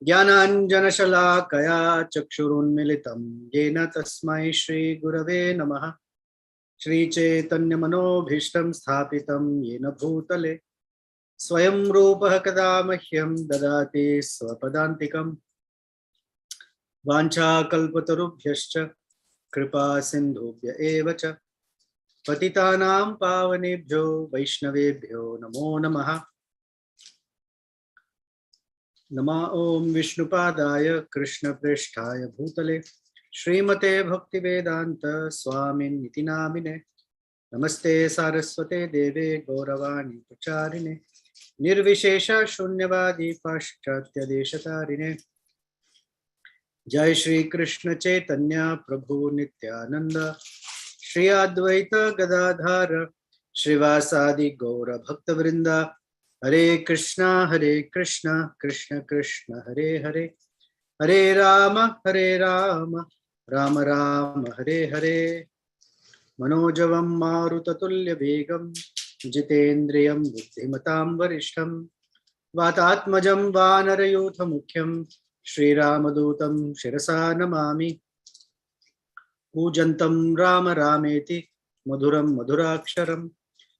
ज्ञानाञ्जनशलाकया चक्षुरुन्मिलितं येन तस्मै श्रीगुरवे नमः। श्रीचैतन्यमनोभीष्टं स्थापितं येन भूतले स्वयं रूपः कदा मह्यं ददाति स्वपदान्तिकं। वाञ्छाकल्पतरुभ्यश्च कृपा सिन्धुभ्य एव च पतितानां पावनेभ्यो वैष्णवेभ्यो नमो नमः। नमः ओं विष्णुपादाय कृष्णप्रेष्ठाय भूतले श्रीमते भक्तिवेदांत स्वामिन्निति नामिने। नमस्ते सारस्वते देवे गौरवाणी प्रचारिणे निर्विशेष शून्यवादी पाश्चात्य देशतारिणे। जय श्री कृष्ण चैतन्य प्रभु नित्यानंद श्री अद्वैत गदाधर श्रीवासादि गौर भक्तवृंद। हरे कृष्ण कृष्ण कृष्ण हरे हरे, हरे राम राम राम हरे हरे। मनोजवं मारुततुल्यवेगं जितेन्द्रियं बुद्धिमतां वरिष्ठं वातात्मजं वानरयूथमुख्यं श्रीरामदूतं शिरसा नमामि। कूजन्तं राम रामेति मधुरं मधुराक्षरम्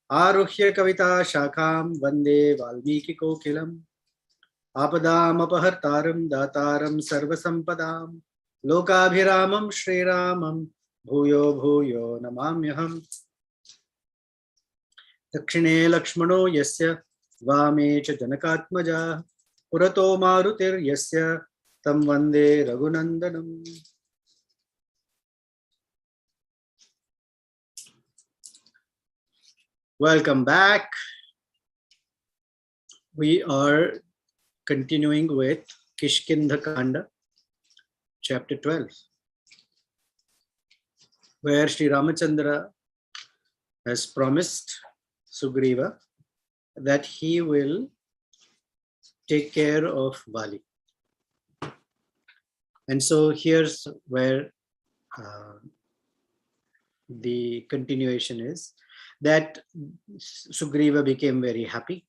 आरुह्य कविता शाखां वन्दे वाल्मीकिकोकिलम्। आपदामपहर्तारं दातारं सर्वसम्पदां लोकाभिरामं श्रीरामं भूयो भूयो नमाम्यहम्। दक्षिणे लक्ष्मणो यस्य वामे च जनकात्मजा पुरतो मारुतिर्यस्य तं वन्दे रघुनन्दनम्। Welcome back. We are continuing with Kishkindha Kanda, chapter 12, where Sri Ramachandra has promised Sugriva that he will take care of Vali. And so here's where the continuation is, that Sugriva became very happy.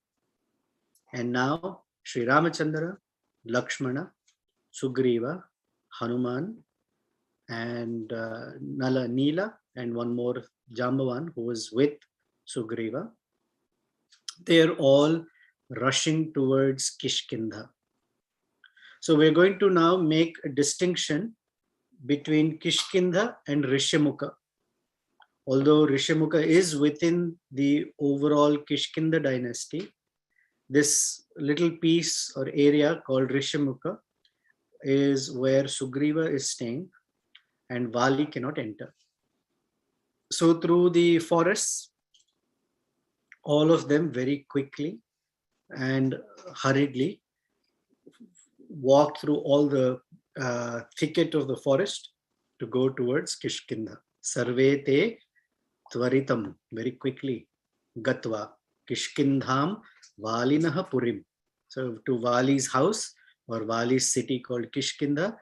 And now Sri Ramachandra, Lakshmana, Sugriva, Hanuman, and Neela, and one more Jambavan who was with Sugriva, they're all rushing towards Kishkindha. So we're going to now make a distinction between Kishkindha and Rishyamukha. Although Rishyamukha is within the overall Kishkindha dynasty, this little piece or area called Rishyamukha is where Sugriva is staying and Vali cannot enter. So through the forests, all of them very quickly and hurriedly walked through all the thicket of the forest to go towards Kishkindha. Sarve te tvaritam, very quickly, gatva Kishkindham Valinaha Purim. So to Vali's house or Vali's city called Kishkindha,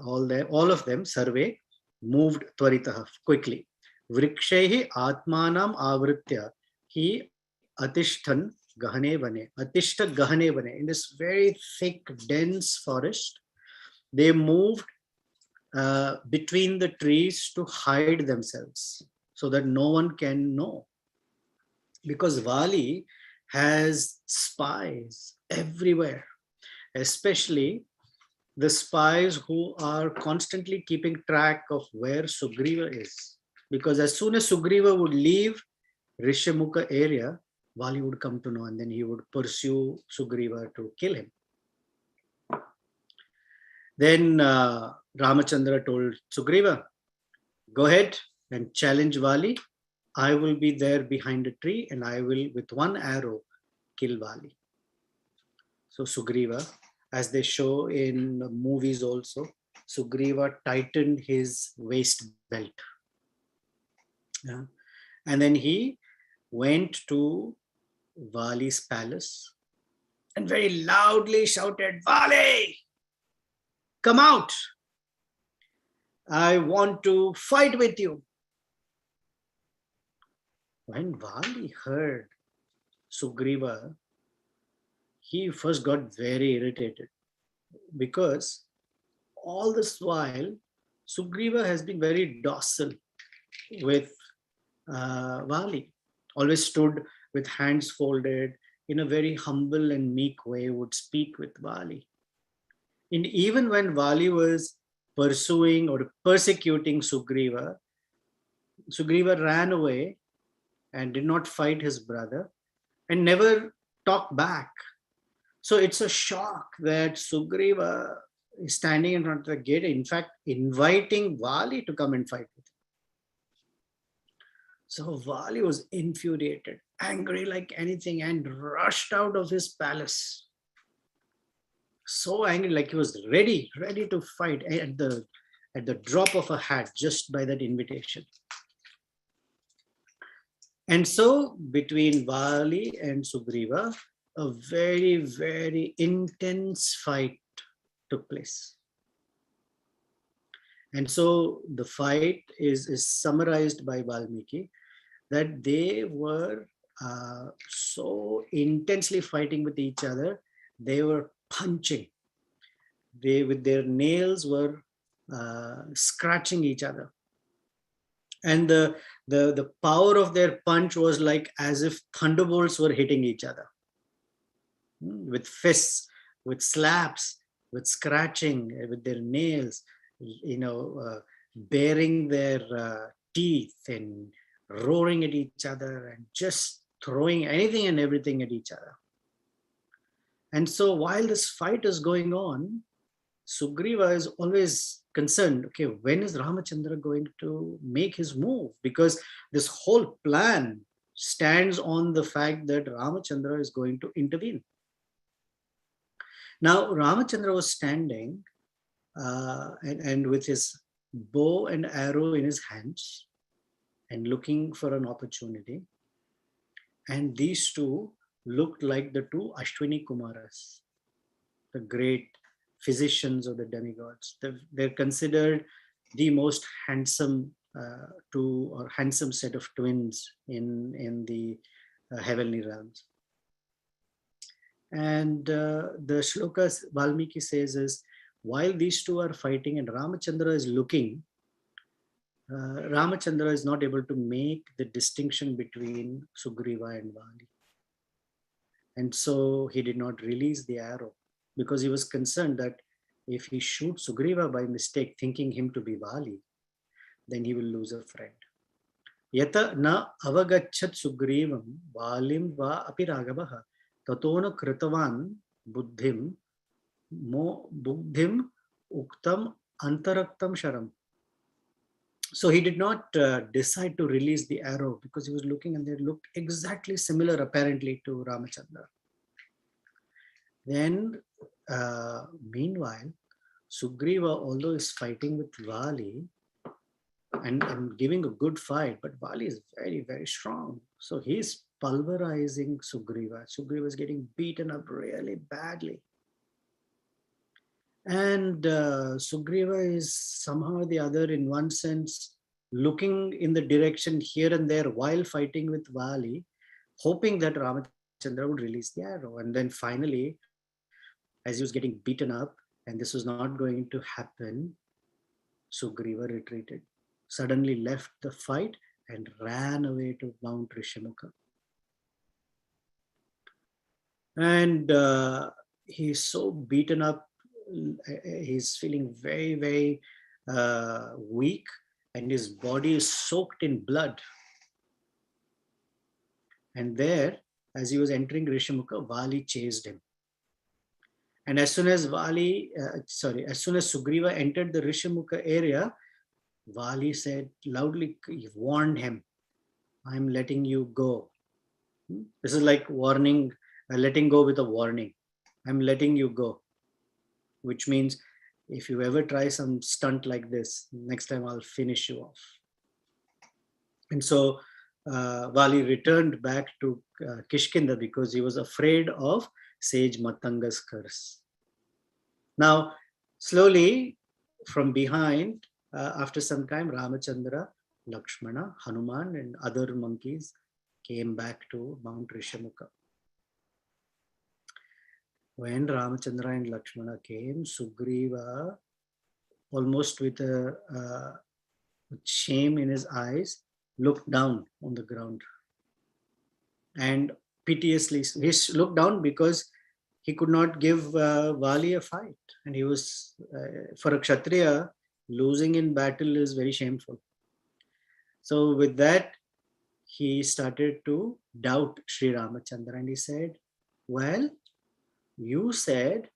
all of them, Sarve, moved tvaritaha, quickly. Vrikshehi atmanam avritya hi atishtan gahane vane, atishta gahane vane. In this very thick, dense forest, they moved between the trees to hide themselves so that no one can know. Because Vali has spies everywhere, especially the spies who are constantly keeping track of where Sugriva is. Because as soon as Sugriva would leave Rishyamukha area, Vali would come to know, and then he would pursue Sugriva to kill him. Then Ramachandra told Sugriva, go ahead and challenge Vali. I will be there behind a tree and I will, with one arrow, kill Vali. So Sugriva, as they show in movies also, Sugriva tightened his waist belt. Yeah. And then he went to Vali's palace and very loudly shouted, Vali, come out. I want to fight with you. When Vali heard Sugriva, he first got very irritated because all this while Sugriva has been very docile with Vali, always stood with hands folded in a very humble and meek way, would speak with Vali. And even when Vali was pursuing or persecuting Sugriva, Sugriva ran away and did not fight his brother and never talked back. So it's a shock that Sugriva is standing in front of the gate, in fact, inviting Vali to come and fight with him. So Vali was infuriated, angry like anything, and rushed out of his palace. So angry, like he was ready to fight at the drop of a hat, just by that invitation. And so between Vali and Sugriva, a very, very intense fight took place. And so the fight is summarized by Valmiki, that they were so intensely fighting with each other, they were punching. They, with their nails, were scratching each other. And the power of their punch was like as if thunderbolts were hitting each other. With fists, with slaps, with scratching, with their nails, baring their teeth and roaring at each other and just throwing anything and everything at each other. And so while this fight is going on, Sugriva is always concerned, okay, when is Ramachandra going to make his move? Because this whole plan stands on the fact that Ramachandra is going to intervene. Now, Ramachandra was standing and with his bow and arrow in his hands and looking for an opportunity. And these two looked like the two Ashwini Kumaras, the great physicians of the demigods. They're considered the most handsome handsome set of twins in the heavenly realms. And the shlokas Valmiki says is, while these two are fighting and Ramachandra is looking, Ramachandra is not able to make the distinction between Sugriva and Vali. And so he did not release the arrow because he was concerned that if he shoots Sugriva by mistake, thinking him to be Vali, then he will lose a friend. Yata na avagachat Sugrivam Valim va api Ragavaha tatona kritavan buddhim uktam antaraktam sharam. So he did not decide to release the arrow because he was looking and they looked exactly similar apparently to Ramachandra. Then meanwhile, Sugriva, although is fighting with Vali and giving a good fight, but Vali is very, very strong. So he's pulverizing Sugriva. Sugriva is getting beaten up really badly. And Sugriva is somehow or the other, in one sense, looking in the direction here and there while fighting with Vali, hoping that Ramachandra would release the arrow. And then finally, as he was getting beaten up and this was not going to happen, Sugriva retreated, suddenly left the fight and ran away to Mount Rishyamukha. And he's so beaten up, he's feeling very, very weak, and his body is soaked in blood. And there, as he was entering Rishyamukha, Vali chased him. And as soon as Sugriva entered the Rishyamukha area, Vali said loudly, he warned him, I'm letting you go. This is like warning, letting go with a warning. I'm letting you go. Which means if you ever try some stunt like this, next time I'll finish you off. And so Vali returned back to Kishkinda because he was afraid of sage Matanga's curse. Now, slowly from behind, after some time, Ramachandra, Lakshmana, Hanuman, and other monkeys came back to Mount Rishyamukha. When Ramachandra and Lakshmana came, Sugriva, almost with shame in his eyes, looked down on the ground and piteously, he looked down because he could not give Vali a fight. And he was, for a Kshatriya, losing in battle is very shameful. So with that, he started to doubt Sri Ramachandra, and he said, well, you said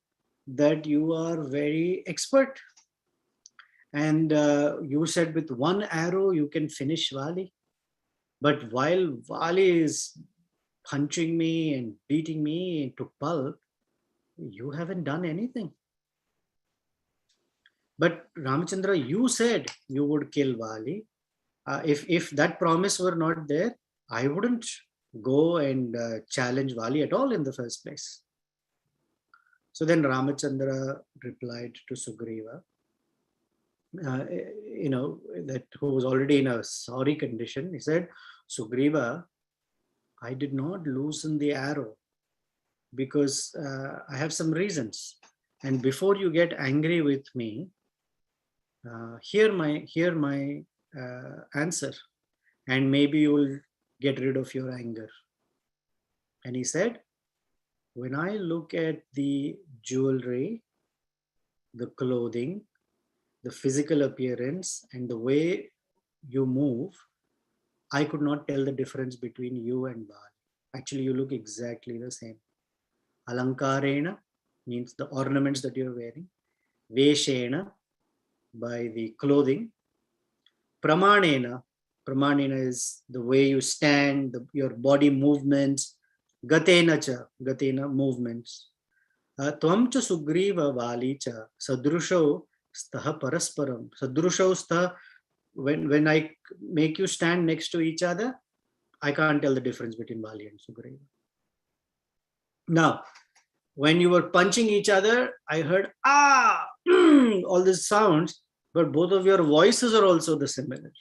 that you are very expert, and you said with one arrow you can finish Vali. But while Vali is punching me and beating me into pulp, you haven't done anything. But Ramachandra, you said you would kill Vali. If that promise were not there, I wouldn't go and challenge Vali at all in the first place. So then Ramachandra replied to Sugriva, that who was already in a sorry condition. He said, Sugriva, I did not loosen the arrow because I have some reasons. And before you get angry with me, hear my answer, and maybe you will get rid of your anger. And he said, when I look at the jewelry, the clothing, the physical appearance, and the way you move, I could not tell the difference between you and Vali. Actually, you look exactly the same. Alankarena means the ornaments that you're wearing. Veshena, by the clothing. Pramanena, Pramanena is the way you stand, your body movements. Gatena cha, Gatena movements. Tvam cha Sugriva Vali cha sadrusho staha parasparam. Sadrusho staha, when I make you stand next to each other, I can't tell the difference between Vali and Sugriva. Now, when you were punching each other, I heard, all these sounds, but both of your voices are also the similar.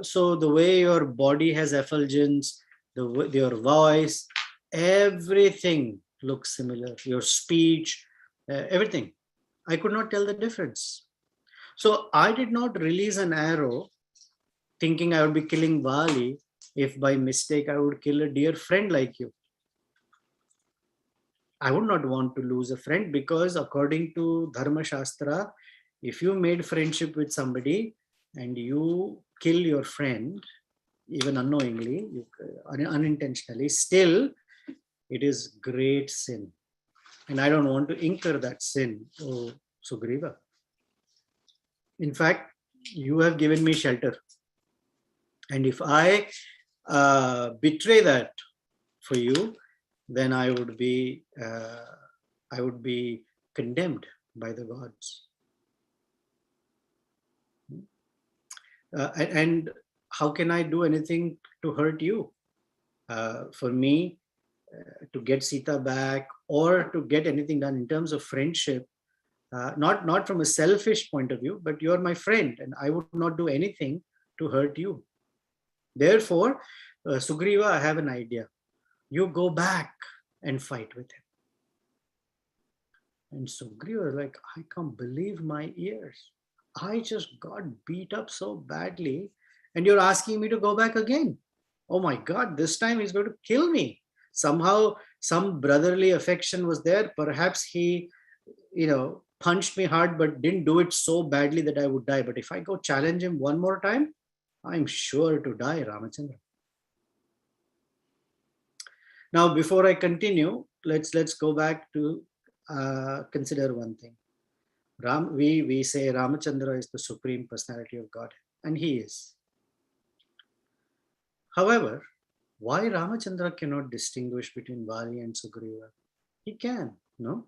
So the way your body has effulgence, your voice, everything looks similar. Your speech, everything. I could not tell the difference. So I did not release an arrow thinking I would be killing Vali if by mistake I would kill a dear friend like you. I would not want to lose a friend because according to Dharma Shastra, if you made friendship with somebody and you kill your friend, even unknowingly, unintentionally, still it is great sin. And I don't want to incur that sin, oh Sugriva. In fact, you have given me shelter. And if I betray that for you, then I would be condemned by the gods. And how can I do anything to hurt you? For me, to get Sita back or to get anything done in terms of friendship, not from a selfish point of view, but you're my friend and I would not do anything to hurt you. Therefore, Sugriva, I have an idea. You go back and fight with him. And Sugriva was like, I can't believe my ears. I just got beat up so badly and you're asking me to go back again. Oh my God, this time he's going to kill me. Somehow some brotherly affection was there. Perhaps he, punched me hard, but didn't do it so badly that I would die. But if I go challenge him one more time, I'm sure to die, Ramachandra. Now, before I continue, let's go back to consider one thing. We say Ramachandra is the supreme personality of God, and he is. However, why Ramachandra cannot distinguish between Vali and Sugriva? He can, no?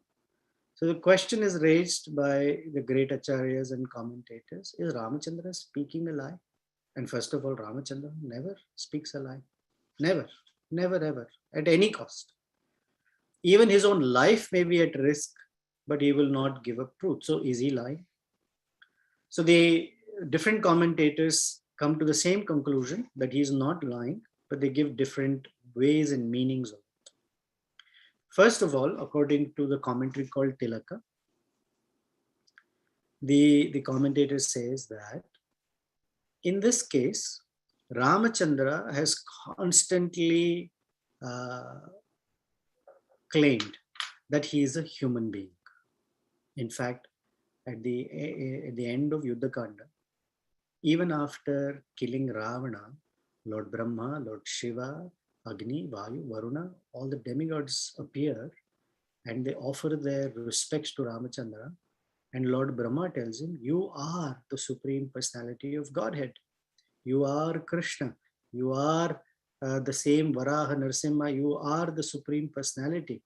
So the question is raised by the great acharyas and commentators, is Ramachandra speaking a lie? And first of all, Ramachandra never speaks a lie. Never, never, ever, at any cost. Even his own life may be at risk, but he will not give up truth. So is he lying? So the different commentators come to the same conclusion that he is not lying, but they give different ways and meanings of it. First of all, according to the commentary called Tilaka, the commentator says that in this case, Ramachandra has constantly claimed that he is a human being. In fact, at the end of Yuddhakanda, even after killing Ravana, Lord Brahma, Lord Shiva, Agni, Vayu, Varuna, all the demigods appear and they offer their respects to Ramachandra. And Lord Brahma tells him, "You are the Supreme Personality of Godhead. You are Krishna. You are the same Varaha Narasimha. You are the Supreme Personality."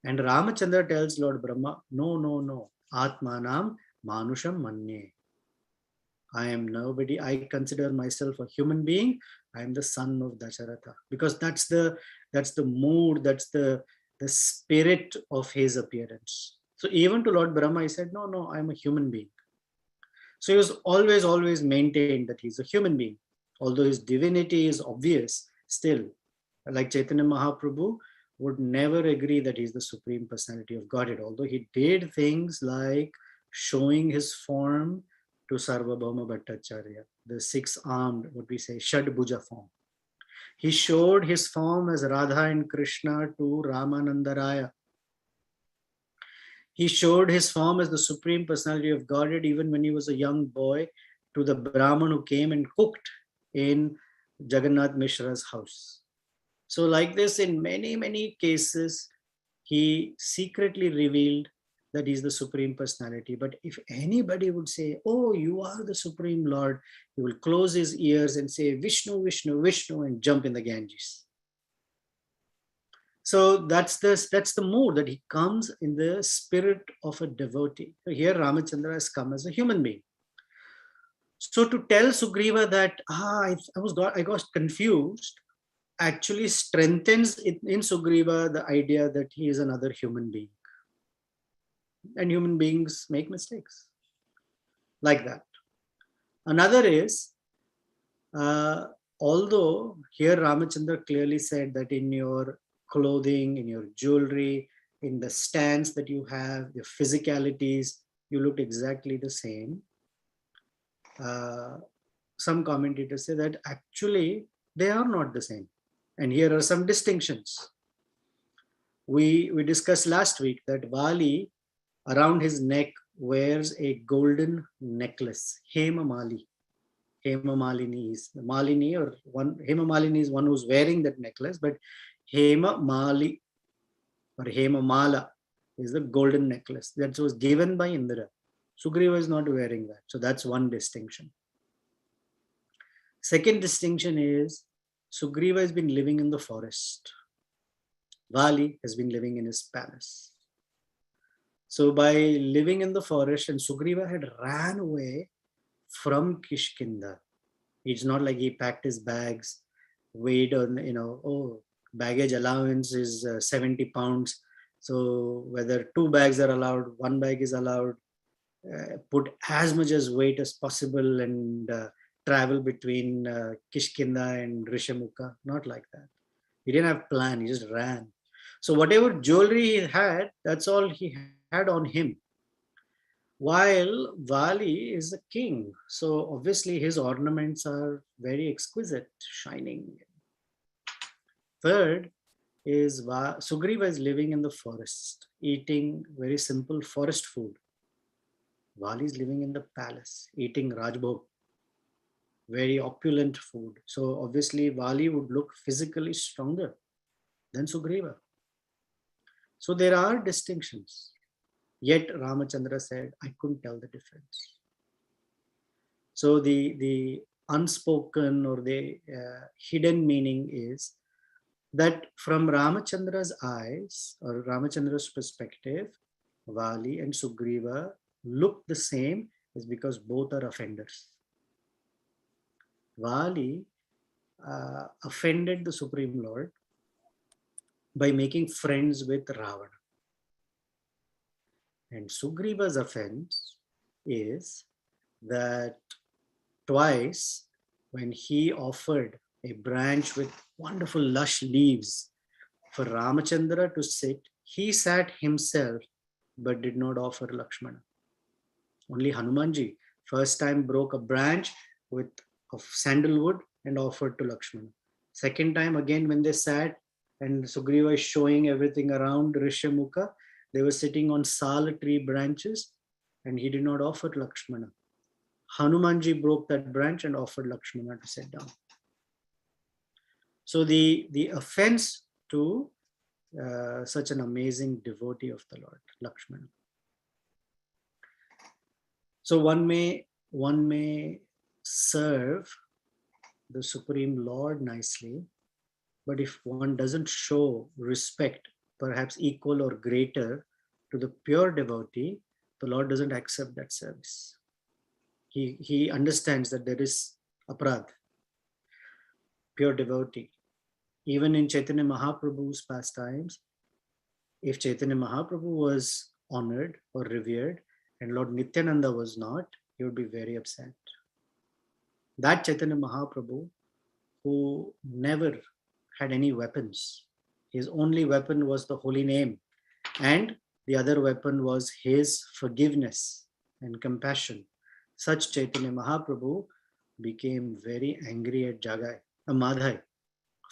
And Ramachandra tells Lord Brahma, "No, no, no. Atmanam Manusham Manye. I am nobody. I consider myself a human being. I am the son of Dasharatha." Because that's the mood, that's the spirit of his appearance. So even to Lord Brahma, he said, "No, no, I am a human being." So he was always maintained that he's a human being. Although his divinity is obvious, still, like Chaitanya Mahaprabhu would never agree that he's the Supreme Personality of Godhead. Although he did things like showing his form to Sarvabhauma Bhattacharya, the six-armed, what we say, Shadbhuja form. He showed his form as Radha and Krishna to Ramananda Raya. He showed his form as the Supreme Personality of Godhead even when he was a young boy to the Brahman who came and cooked in Jagannath Mishra's house. So like this, in many, many cases, he secretly revealed that he's the Supreme Personality. But if anybody would say, "Oh, you are the Supreme Lord," he will close his ears and say, "Vishnu, Vishnu, Vishnu," and jump in the Ganges. So that's the mood that he comes in the spirit of a devotee. So here Ramachandra has come as a human being. So to tell Sugriva that I got confused actually strengthens in Sugriva the idea that he is another human being. And human beings make mistakes. Like that. Another is, although here Ramachandra clearly said that in your clothing, in your jewelry, in the stance that you have, your physicalities, you look exactly the same. Some commentators say that actually they are not the same. And here are some distinctions. We discussed last week that Vali around his neck wears a golden necklace, Hema Mali. Hema Malini is Malini, or one Hema Malini is one who's wearing that necklace, but Hema Mali or Hema Mala is the golden necklace that was given by Indra. Sugriva is not wearing that. So that's one distinction. Second distinction is Sugriva has been living in the forest. Vali has been living in his palace. So by living in the forest, and Sugriva had ran away from Kishkinda. It's not like he packed his bags, weighed on, baggage allowance is 70 pounds. So whether 2 bags are allowed, 1 bag is allowed, put as much as weight as possible and travel between Kishkinda and Rishamukha. Not like that. He didn't have plan, he just ran. So whatever jewelry he had, that's all he had on him. While Vali is a king, so obviously his ornaments are very exquisite, shining. Third is Sugriva is living in the forest, eating very simple forest food. Vali is living in the palace, eating Rajbhog, very opulent food. So obviously Vali would look physically stronger than Sugriva. So there are distinctions. Yet Ramachandra said, "I couldn't tell the difference." So the unspoken or the hidden meaning is that from Ramachandra's eyes or Ramachandra's perspective, Vali and Sugriva look the same is because both are offenders. Vali offended the Supreme Lord by making friends with Ravana. And Sugriva's offense is that twice when he offered a branch with wonderful lush leaves for Ramachandra to sit. He sat himself but did not offer Lakshmana. Only Hanumanji first time broke a branch of sandalwood and offered to Lakshmana. Second time again when they sat and Sugriva is showing everything around Rishyamukha, they were sitting on sal tree branches and he did not offer Lakshmana. Hanumanji broke that branch and offered Lakshmana to sit down. So the offense to such an amazing devotee of the Lord, Lakshmana. So one may serve the Supreme Lord nicely, but if one doesn't show respect, perhaps equal or greater, to the pure devotee, the Lord doesn't accept that service. He understands that there is aparadh, pure devotee. Even in Chaitanya Mahaprabhu's pastimes, if Chaitanya Mahaprabhu was honored or revered and Lord Nityananda was not, he would be very upset. That Chaitanya Mahaprabhu, who never had any weapons, his only weapon was the holy name, and the other weapon was his forgiveness and compassion. Such Chaitanya Mahaprabhu became very angry at Madhai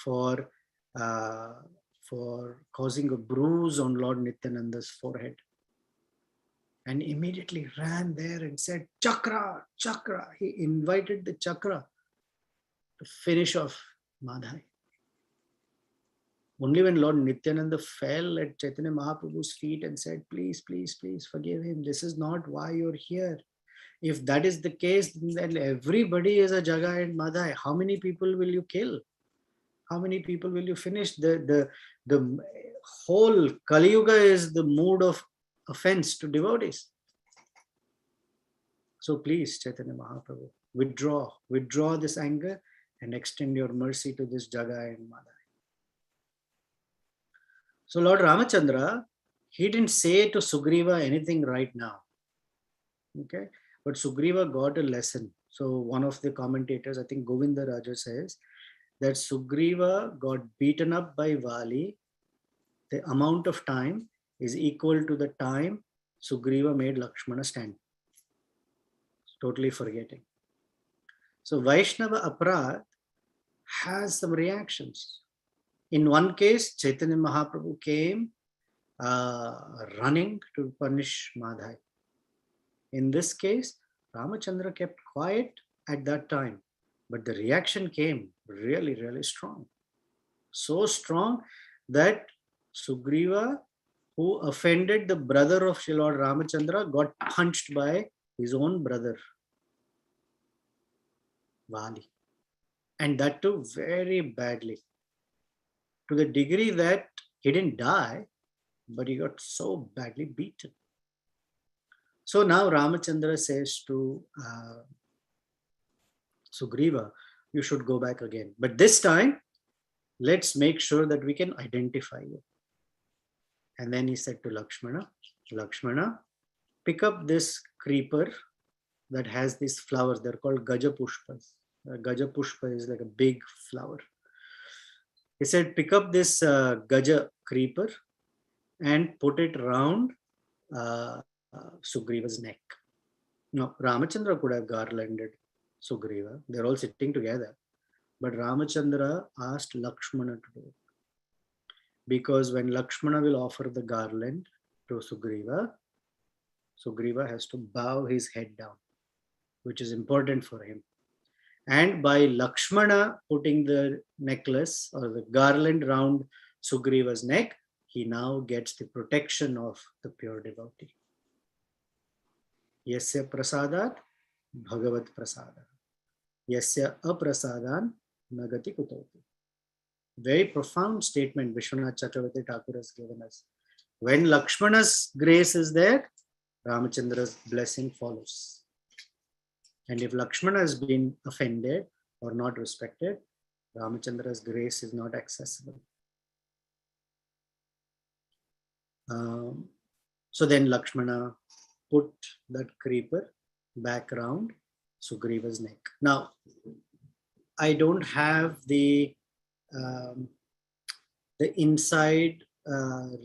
for causing a bruise on Lord Nityananda's forehead, and immediately ran there and said, "Chakra, Chakra." He invited the Chakra to finish off Madhai. Only when Lord Nityananda fell at Chaitanya Mahaprabhu's feet and said, "Please, please, please forgive him. This is not why you're here. If that is the case, then everybody is a Jagai and Madhai. How many people will you kill? How many people will you finish?" The whole Kali Yuga is the mood of offense to devotees. So please, Chaitanya Mahaprabhu, withdraw this anger and extend your mercy to this Jagai and Madhai. So Lord Ramachandra, he didn't say to Sugriva anything right now. Okay, but Sugriva got a lesson. So one of the commentators, I think Govinda Raja, says that Sugriva got beaten up by Vali. The amount of time is equal to the time Sugriva made Lakshmana stand. Totally forgetting. So Vaishnava Aparadh has some reactions. In one case, Chaitanya Mahaprabhu came running to punish Madhai. In this case, Ramachandra kept quiet at that time, but the reaction came really, really strong. So strong that Sugriva, who offended the brother of Sri Lord Ramachandra, got punched by his own brother, Vali. And that too very badly. To the degree that he didn't die, but he got so badly beaten. So now Ramachandra says to Sugriva, "You should go back again. But this time, let's make sure that we can identify you." And then he said to Lakshmana, "Lakshmana, pick up this creeper that has these flowers. They're called Gajapushpas. Gajapushpa is like a big flower." He said, "Pick up this Gaja creeper and put it around Sugriva's neck." Now, Ramachandra could have garlanded Sugriva. They're all sitting together. But Ramachandra asked Lakshmana to do it. Because when Lakshmana will offer the garland to Sugriva, Sugriva has to bow his head down, which is important for him. And by Lakshmana putting the necklace or the garland round Sugriva's neck, he now gets the protection of the pure devotee. Yasya prasadat bhagavat prasada. Yasya aprasadan nagati kutoti. Very profound statement Vishwanath Chakravarti Thakur has given us. When Lakshmana's grace is there, Ramachandra's blessing follows. And if Lakshmana has been offended or not respected, Ramachandra's grace is not accessible. So then Lakshmana put that creeper back around Sugriva's neck. Now, I don't have the the inside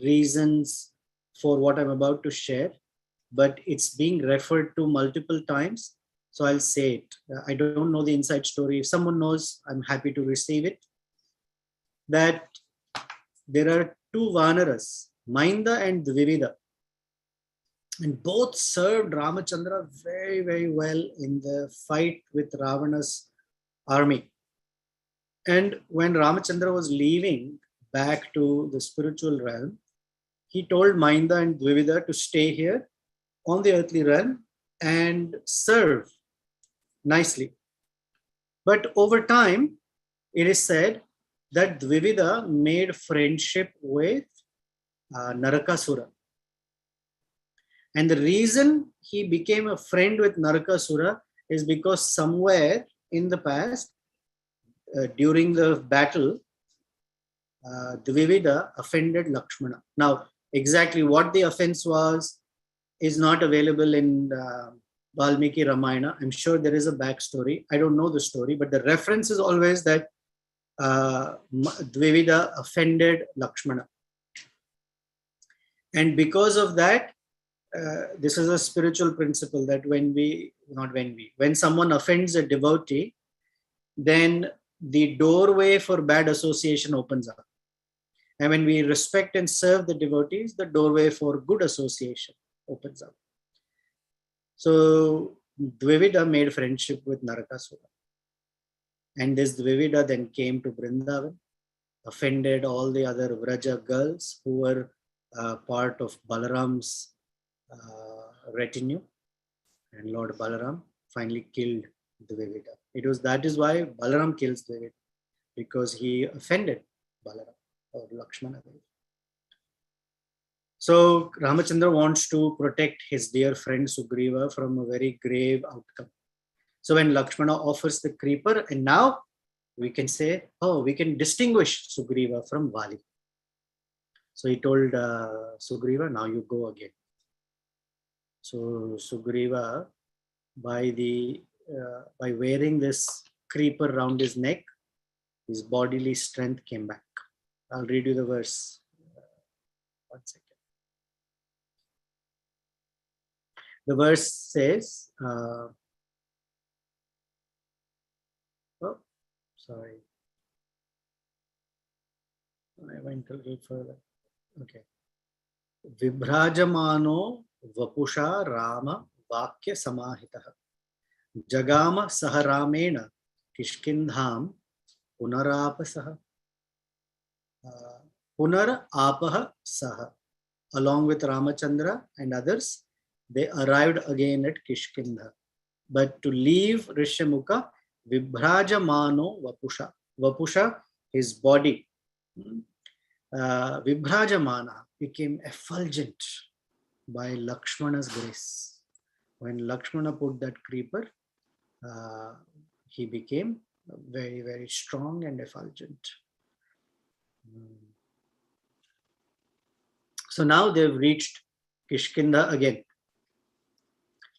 reasons for what I'm about to share, but it's being referred to multiple times. So I'll say it. I don't know the inside story. If someone knows, I'm happy to receive it. That there are two Vanaras, Mainda and Dvivida, and both served Ramachandra very, very well in the fight with Ravana's army. And when Ramachandra was leaving back to the spiritual realm, he told Mainda and Dvivida to stay here on the earthly realm and serve nicely. But over time, it is said that Dvivida made friendship with Narakasura. And the reason he became a friend with Narakasura is because somewhere in the past, during the battle, Dvivida offended Lakshmana. Now, exactly what the offense was is not available in Valmiki Ramayana. I'm sure there is a backstory. I don't know the story, but the reference is always that Dvivida offended Lakshmana. And because of that, this is a spiritual principle that when someone offends a devotee, then the doorway for bad association opens up. And when we respect and serve the devotees, the doorway for good association opens up. So Dvivida made friendship with Narakasura. And this Dvivida then came to Vrindavan, offended all the other Vraja girls who were part of Balaram's retinue. And Lord Balaram finally killed Dvivida. That is why Balaram kills Dvivida, because he offended Balaram or Lakshmana. So Ramachandra wants to protect his dear friend Sugriva from a very grave outcome. So when Lakshmana offers the creeper, and now we can say, oh, we can distinguish Sugriva from Vali. So he told Sugriva, now you go again. So Sugriva, by wearing this creeper around his neck, his bodily strength came back. I'll read you the verse. One second. The verse says, oh, sorry. I went a little further. Okay. Vibhrajamano vapusha Rama vakya samahitaha jagama saharamena kishkindham punarapasaha punarapaha saha. Along with Ramachandra and others, they arrived again at Kishkindha. But to leave Rishyamukha, Vibhrajamano vapusha. Vapusha, his body. Vibhrajamana became effulgent by Lakshmana's grace. When Lakshmana put that creeper, he became very, very strong and effulgent. So now they've reached Kishkindha again.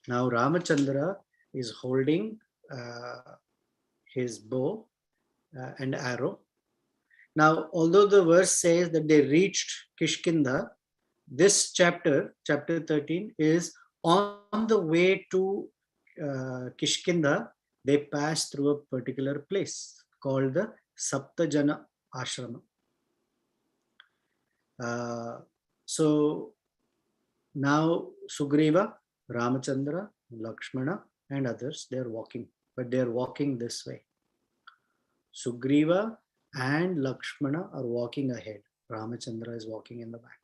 Now Ramachandra is holding his bow and arrow. Now, although the verse says that they reached Kishkindha, this chapter 13, is on the way to Kishkindha. They pass through a particular place called the Saptajana Ashrama. So now Sugriva, Ramachandra, Lakshmana and others, they are walking, but they are walking this way. Sugriva and Lakshmana are walking ahead. Ramachandra is walking in the back.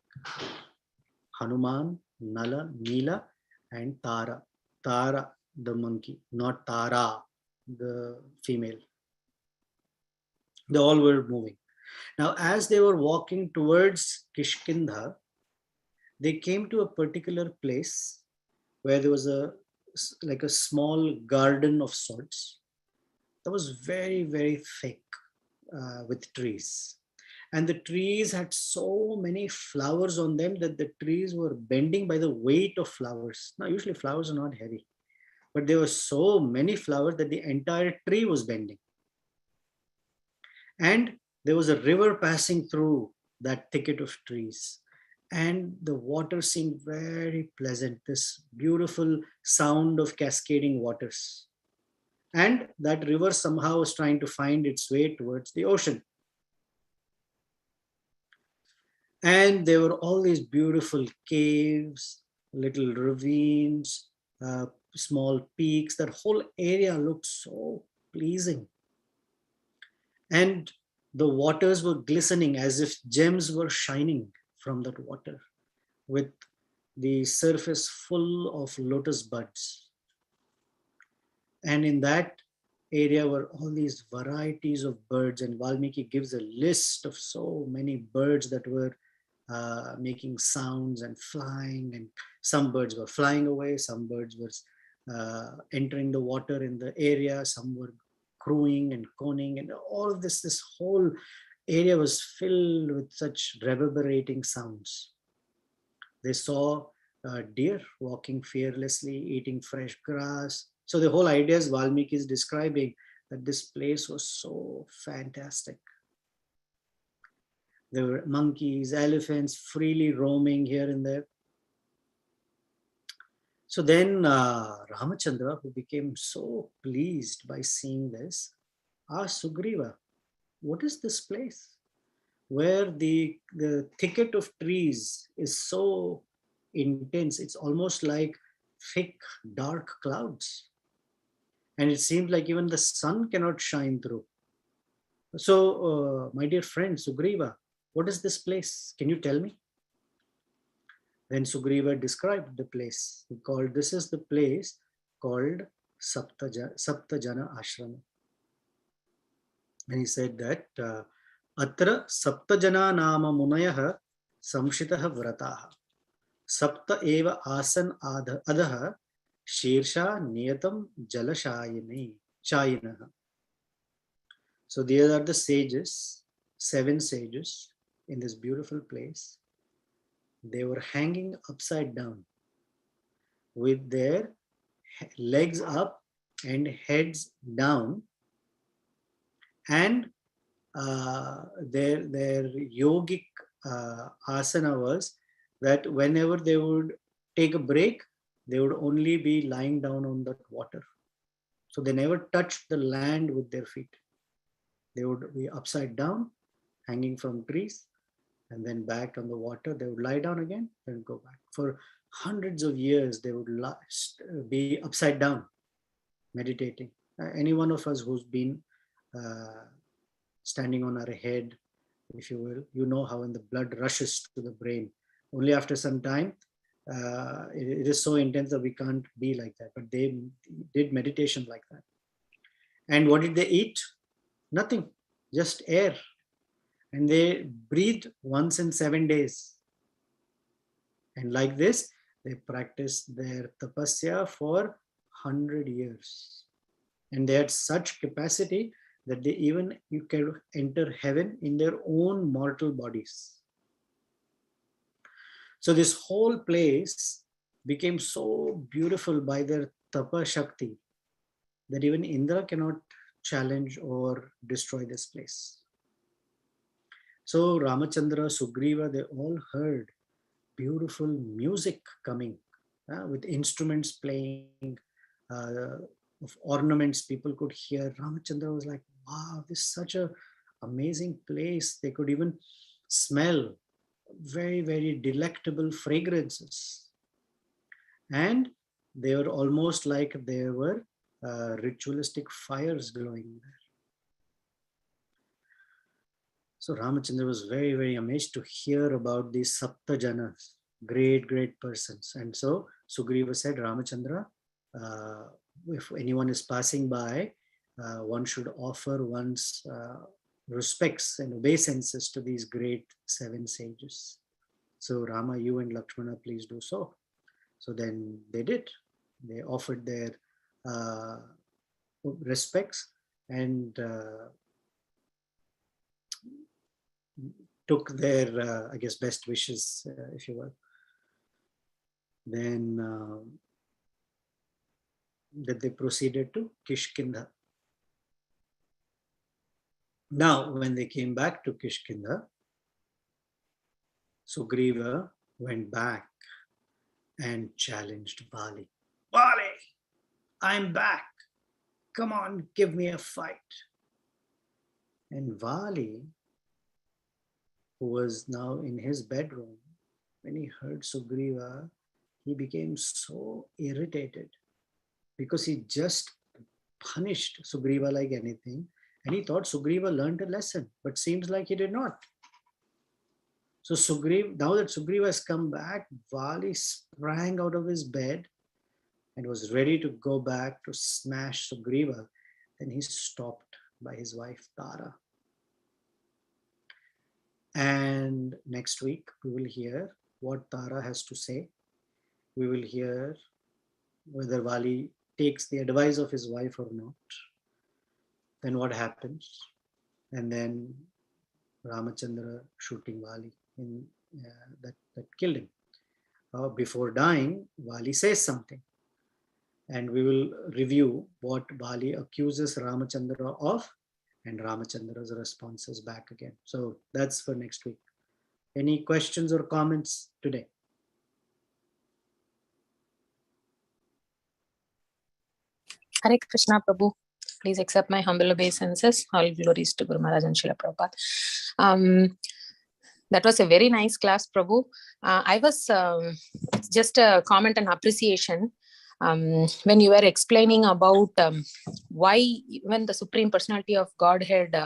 Hanuman, Nala, Neela and Tara. Tara, the monkey, not Tara, the female. They all were moving. Now, as they were walking towards Kishkindha, they came to a particular place where there was a small garden of sorts that was very, very thick with trees. And the trees had so many flowers on them that the trees were bending by the weight of flowers. Now, usually flowers are not heavy, but there were so many flowers that the entire tree was bending. And there was a river passing through that thicket of trees. And the water seemed very pleasant, this beautiful sound of cascading waters. And that river somehow was trying to find its way towards the ocean. And there were all these beautiful caves, little ravines, small peaks. That whole area looked so pleasing. And the waters were glistening as if gems were shining from that water, with the surface full of lotus buds. And in that area were all these varieties of birds. And Valmiki gives a list of so many birds that were making sounds and flying. And some birds were flying away, some birds were entering the water in the area, some were crowing and coning, and all of this whole area was filled with such reverberating sounds. They saw deer walking fearlessly, eating fresh grass. So the whole idea is Valmiki is describing that this place was so fantastic. There were monkeys, elephants freely roaming here and there. So then Ramachandra, who became so pleased by seeing this, asked Sugriva, what is this place where the thicket of trees is so intense? It's almost like thick, dark clouds. And it seems like even the sun cannot shine through. So, my dear friend Sugriva, what is this place? Can you tell me? Then Sugriva described the place. This is the place called Saptajana Ashram. And he said that Atra Saptajana Nama Munayah Samshitaha Vrataha Sapta Eva Asan Adaha Shirsha Niyatam Jalashayinaha. So these are the sages, 7 sages in this beautiful place. They were hanging upside down with their legs up and heads down, and their yogic asana was that whenever they would take a break, they would only be lying down on that water. So they never touched the land with their feet. They would be upside down, hanging from trees, and then back on the water. They would lie down again and go back. For hundreds of years, they would be upside down, meditating. Any one of us who's been standing on our head, if you will, you know how when the blood rushes to the brain. Only after some time, it is so intense that we can't be like that. But they did meditation like that. And what did they eat? Nothing, just air. And they breathed once in 7 days. And like this, they practiced their tapasya for 100 years. And they had such capacity that you can enter heaven in their own mortal bodies. So this whole place became so beautiful by their tapa shakti that even Indra cannot challenge or destroy this place. So Ramachandra, Sugriva, they all heard beautiful music coming with instruments playing, of ornaments people could hear. Ramachandra was like, wow, this is such an amazing place. They could even smell very, very delectable fragrances. And they were almost like there were ritualistic fires glowing there. So Ramachandra was very, very amazed to hear about these Saptajanas, great, great persons. And so Sugriva said, Ramachandra, if anyone is passing by, one should offer one's respects and obeisances to these great 7 sages. So Rama, you and Lakshmana, please do so. So then they did. They offered their respects and took their, I guess, best wishes, if you will. Then that they proceeded to Kishkindha. Now, when they came back to Kishkindha, Sugriva went back and challenged Vali. Vali, I'm back. Come on, give me a fight. And Vali, who was now in his bedroom, when he heard Sugriva, he became so irritated because he just punished Sugriva like anything. And he thought Sugriva learned a lesson, but seems like he did not. So now that Sugriva has come back, Vali sprang out of his bed and was ready to go back to smash Sugriva. Then he stopped by his wife Tara. And next week we will hear what Tara has to say. We will hear whether Vali takes the advice of his wife or not. Then what happens? And then Ramachandra shooting Vali that killed him. Before dying, Vali says something. And we will review what Vali accuses Ramachandra of and Ramachandra's responses back again. So that's for next week. Any questions or comments today? Hare Krishna, Prabhu. Please accept my humble obeisances. All glories to Guru Maharaj and Srila Prabhupada. That was a very nice class, Prabhu. I was just a comment and appreciation when you were explaining about why even the Supreme Personality of Godhead,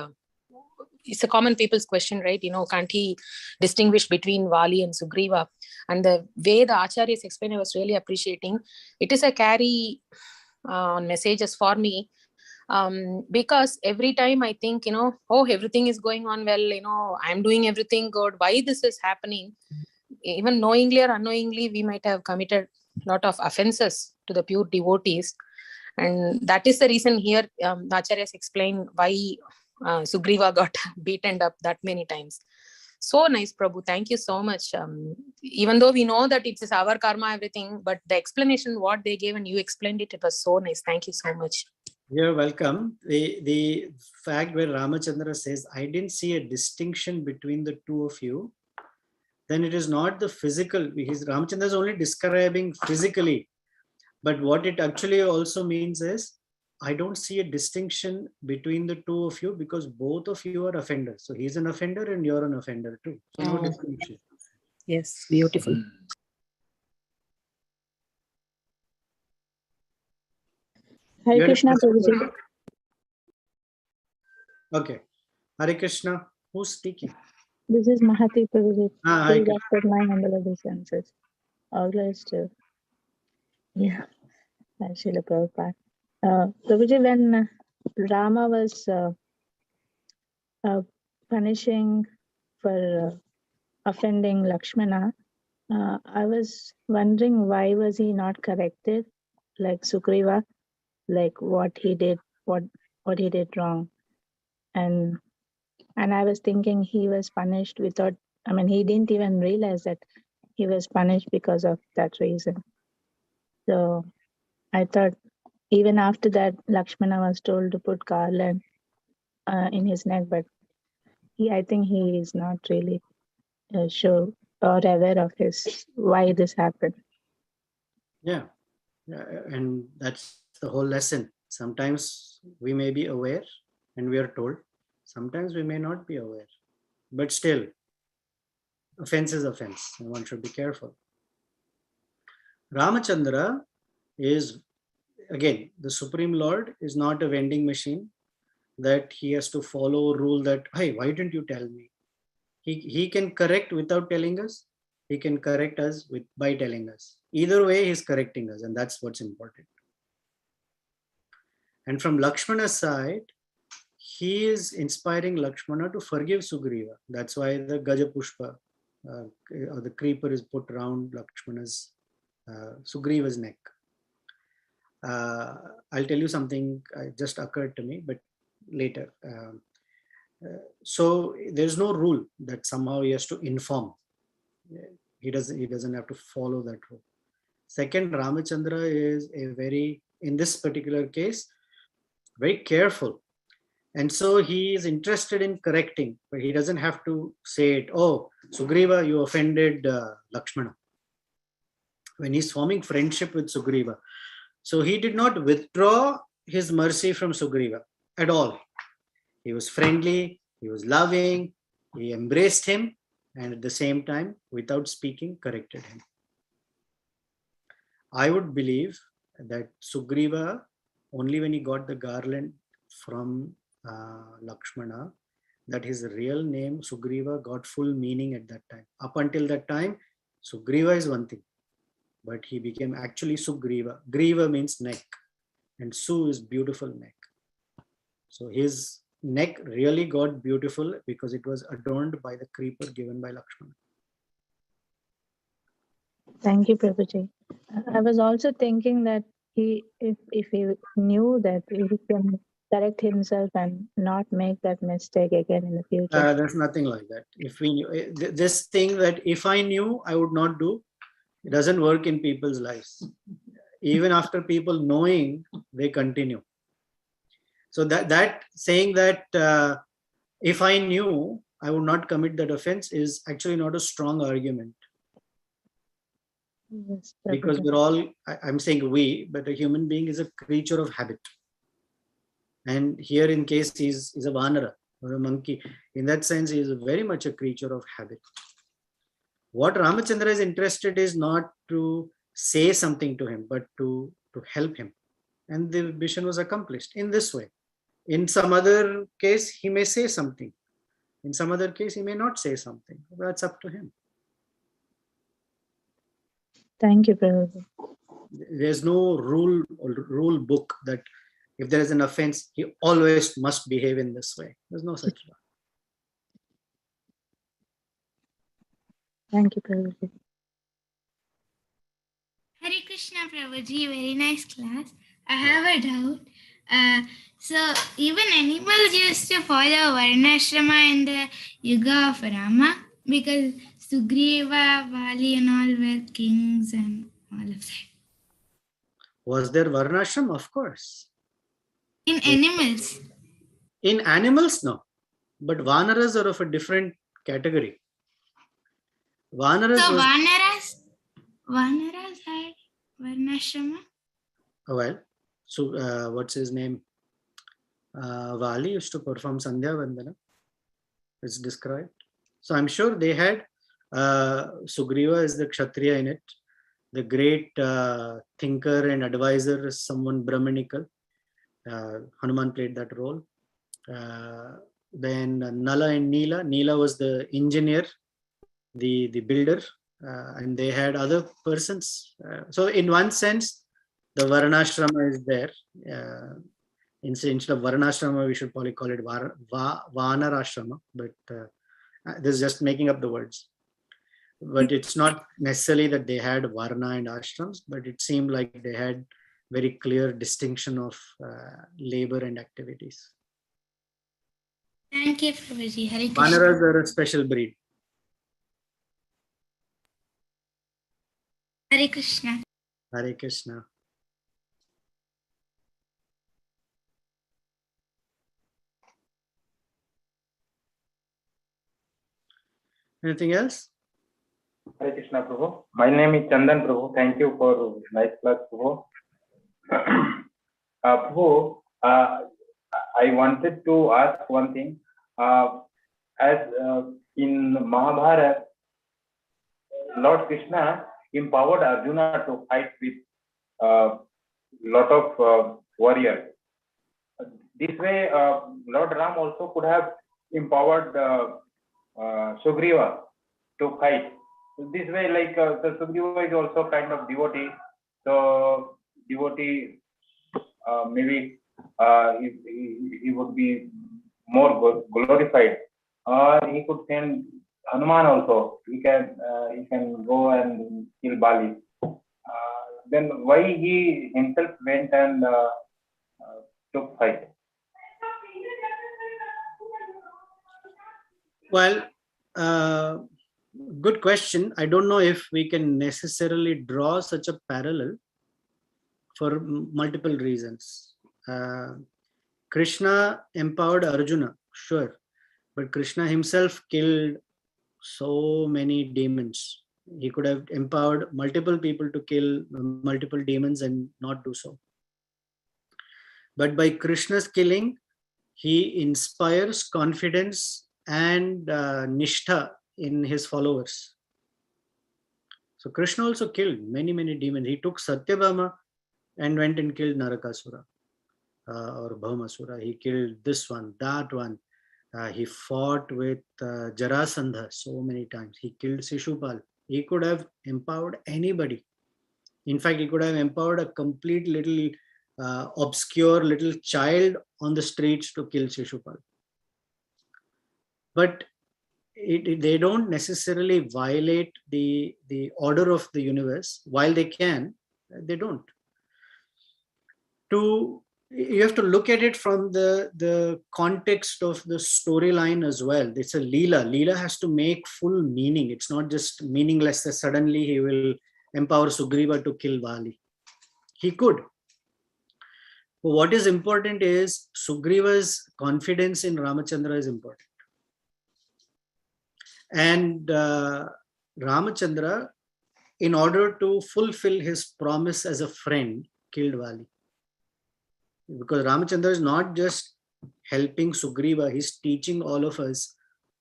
it's a common people's question, right? Can't he distinguish between Vali and Sugriva? And the way the Acharyas explained, I was really appreciating. It is a carry on messages for me. Because every time I think, oh, everything is going on well, I'm doing everything good. Why this is happening? Even knowingly or unknowingly, we might have committed a lot of offenses to the pure devotees. And that is the reason here Acharyas explain why Sugriva got beaten up that many times. So nice, Prabhu. Thank you so much. Even though we know that it is our karma, everything, but the explanation, what they gave and you explained it, it was so nice. Thank you so much. You're welcome. The fact where Ramachandra says, I didn't see a distinction between the two of you, then it is not the physical. Ramachandra is only describing physically. But what it actually also means is, I don't see a distinction between the two of you because both of you are offenders. So he's an offender and you're an offender too. So no distinction. Yes, beautiful. Hare Krishna, Prabhuji. Okay. Hare Krishna. Who's speaking? This is Mahati, Prabhuji. Hi. Please accept my humble obeisances. All glories to. Yeah. Srila Prabhupada. Prabhuji, when Rama was punishing for offending Lakshmana, I was wondering why was he not corrected like Sugriva, like what he did wrong. And I was thinking he was punished without, he didn't even realize that he was punished because of that reason. So I thought even after that, Lakshmana was told to put garland in his neck, but I think he is not really sure or aware of why this happened. Yeah. And that's the whole lesson. Sometimes we may be aware and we are told. Sometimes we may not be aware. But still, offense is offense and one should be careful. Ramachandra is, again, the Supreme Lord is not a vending machine that he has to follow a rule that, hey, why didn't you tell me? He can correct without telling us. He can correct us by telling us. Either way, he's correcting us, and that's what's important. And from Lakshmana's side, he is inspiring Lakshmana to forgive Sugriva. That's why the Gaja Pushpa, or the creeper, is put around Lakshmana's, Sugriva's neck. I'll tell you something just occurred to me, but later. So there's no rule that somehow he has to inform. He doesn't have to follow that rule. Second, Ramachandra is in this particular case, very careful And so he is interested in correcting, but he doesn't have to say it. Oh, Sugriva, you offended Lakshmana. When he's forming friendship with Sugriva. So he did not withdraw his mercy from Sugriva at all. He was friendly, he was loving, he embraced him, and at the same time, without speaking, corrected him. I would believe that Sugriva, only when he got the garland from Lakshmana, that his real name, Sugriva, got full meaning at that time. Up until that time, Sugriva is one thing, but he became actually Sugriva. Griva means neck, and Su is beautiful neck. So his neck really got beautiful because it was adorned by the creeper given by Lakshmana. Thank you, Prabhuji. I was also thinking that if he knew that he can correct himself and not make that mistake again in the future. There's nothing like that. If we knew, this thing that if I knew, I would not do, it doesn't work in people's lives. Even after people knowing, they continue. So that saying that if I knew, I would not commit that offense is actually not a strong argument. Yes, Because we're all, I'm saying we, but a human being is a creature of habit. And here in case he's a vanara or a monkey. In that sense, he is very much a creature of habit. What Ramachandra is interested is not to say something to him, but to help him. And the mission was accomplished in this way. In some other case, he may say something. In some other case, he may not say something. That's up to him. Thank you, Prabhuji. There's no rule book that if there is an offense, he always must behave in this way. There's no such one. Thank you, Prabhuji. Hare Krishna Prabhuji, very nice class. I have a doubt. So even animals used to follow Varnashrama in the Yuga of Rama because Sugriva, Vali and all were kings and all of that. Was there Varnashram? Of course. In animals? In animals, no. But Vanaras are of a different category. Vanaras So was, Vanaras had Varnashrama? oh, well, so what's his name? Vali used to perform Sandhya Vandana. It's described. So I'm sure they had Sugriva is the Kshatriya in it. The great thinker and advisor is someone Brahmanical. Hanuman played that role. Then Nala and Neela. Neela was the engineer, the builder, and they had other persons. So in one sense, the Varnashrama is there. Instead of Varnashrama, we should probably call it Vanarashrama, but this is just making up the words. But it's not necessarily that they had Varna and ashrams, but it seemed like they had very clear distinction of labor and activities. Thank you, Prabhuji. Hare Krishna. Vanaras are a special breed. Hare Krishna. Hare Krishna. Anything else? Hare Krishna, Prabhu. My name is Chandan, Prabhu. Thank you for nice class, Prabhu. Prabhu, I wanted to ask one thing. As in Mahabharata, Lord Krishna empowered Arjuna to fight with lot of warriors. This way, Lord Ram also could have empowered Sugriva to fight. This way, like the Sugriva is also kind of devotee. So devotee, maybe he would be more glorified. Or he could send Hanuman also. He can go and kill Bali. Then why he himself went and took fight? Well, good question. I don't know if we can necessarily draw such a parallel for multiple reasons. Krishna empowered Arjuna, sure, but Krishna himself killed so many demons. He could have empowered multiple people to kill multiple demons and not do so. But by Krishna's killing, he inspires confidence and nishtha in his followers. So Krishna also killed many, many demons. He took Satyabhama and went and killed Narakasura or Bhaumasura. He killed this one, that one. He fought with Jarasandha so many times. He killed Shishupal. He could have empowered anybody. In fact, he could have empowered a complete little obscure little child on the streets to kill Shishupal. But they don't necessarily violate the order of the universe. While they can, they don't. You have to look at it from the context of the storyline as well. It's a Leela. Leela has to make full meaning. It's not just meaningless that suddenly he will empower Sugriva to kill Vali. He could. But what is important is Sugriva's confidence in Ramachandra is important. And Ramachandra, in order to fulfill his promise as a friend, killed Vali. Because Ramachandra is not just helping Sugriva, he's teaching all of us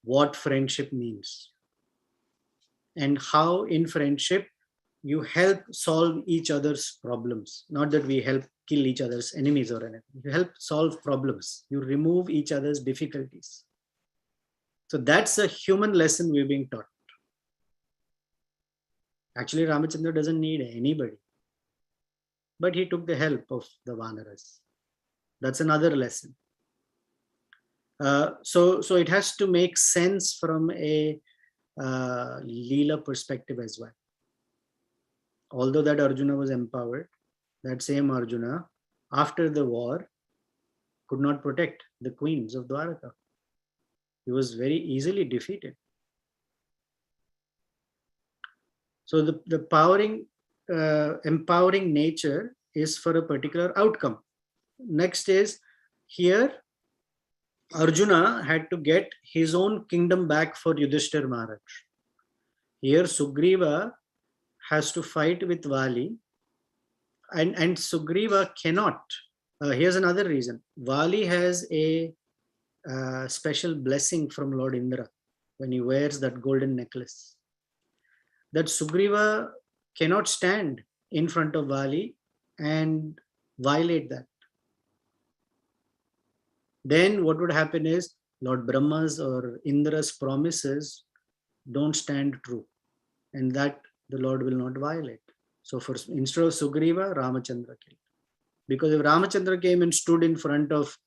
what friendship means. And how in friendship, you help solve each other's problems. Not that we help kill each other's enemies or anything. You help solve problems. You remove each other's difficulties. So that's a human lesson we're being taught. Actually, Ramachandra doesn't need anybody. But he took the help of the Vanaras. That's another lesson. So it has to make sense from a Leela perspective as well. Although that Arjuna was empowered, that same Arjuna, after the war, could not protect the queens of Dwaraka. He was very easily defeated. So the empowering nature is for a particular outcome. Next is here, Arjuna had to get his own kingdom back for Yudhishthir Maharaj. Here Sugriva has to fight with Vali, and Sugriva cannot. Here's another reason. Vali has a special blessing from Lord Indra when he wears that golden necklace. That Sugriva cannot stand in front of Vali and violate that. Then what would happen is Lord Brahma's or Indra's promises don't stand true, and that the Lord will not violate. So instead of Sugriva, Ramachandra came. Because if Ramachandra came and stood in front of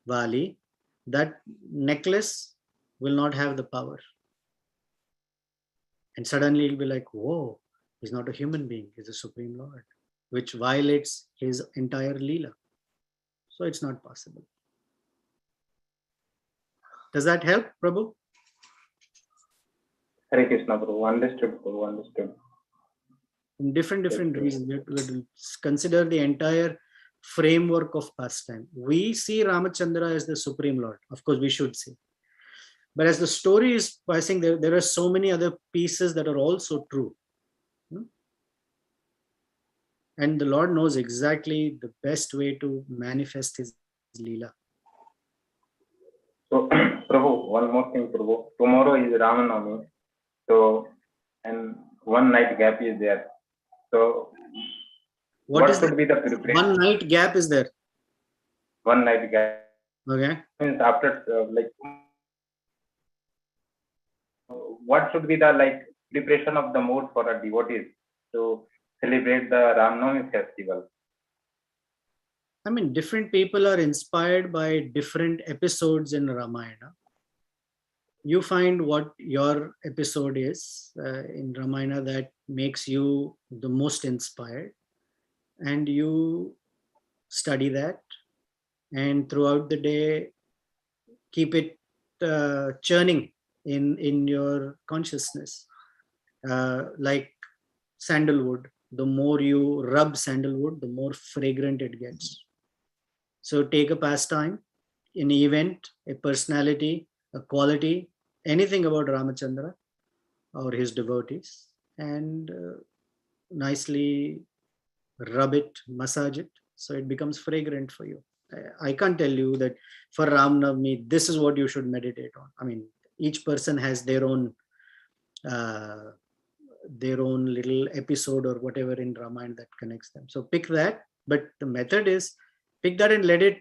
Vali, that necklace will not have the power. And suddenly he'll be like, whoa, he's not a human being, he's a Supreme Lord, which violates his entire Leela. So it's not possible. Does that help, Prabhu? Hare Krishna, Prabhu. Understood, Prabhu. Understood. In different reasons, we have to consider the entire framework of pastime. We see Ramachandra as the Supreme Lord. Of course, we should see. But as the story is passing, there are so many other pieces that are also true. And the Lord knows exactly the best way to manifest his Leela. So, Prabhu, one more thing, Prabhu. Tomorrow is Ramanavami. So, and one night gap is there. So, what should be the preparation? One night gap is there. One night gap. Okay. Means after, what should be the preparation of the mood for a devotees to celebrate the Ramanavami festival? I mean, different people are inspired by different episodes in Ramayana. You find what your episode is in Ramayana that makes you the most inspired, and you study that, and throughout the day keep it churning in your consciousness. Like sandalwood, the more you rub sandalwood, the more fragrant it gets. So take a pastime an event, a personality, a quality, anything about Ramachandra or his devotees, and nicely rub it, massage it, so it becomes fragrant for you. I can't tell you that for Ram Navami, this is what you should meditate on. I mean, each person has their own little episode or whatever in Ramayana that connects them. So pick that, but the method is pick that and let it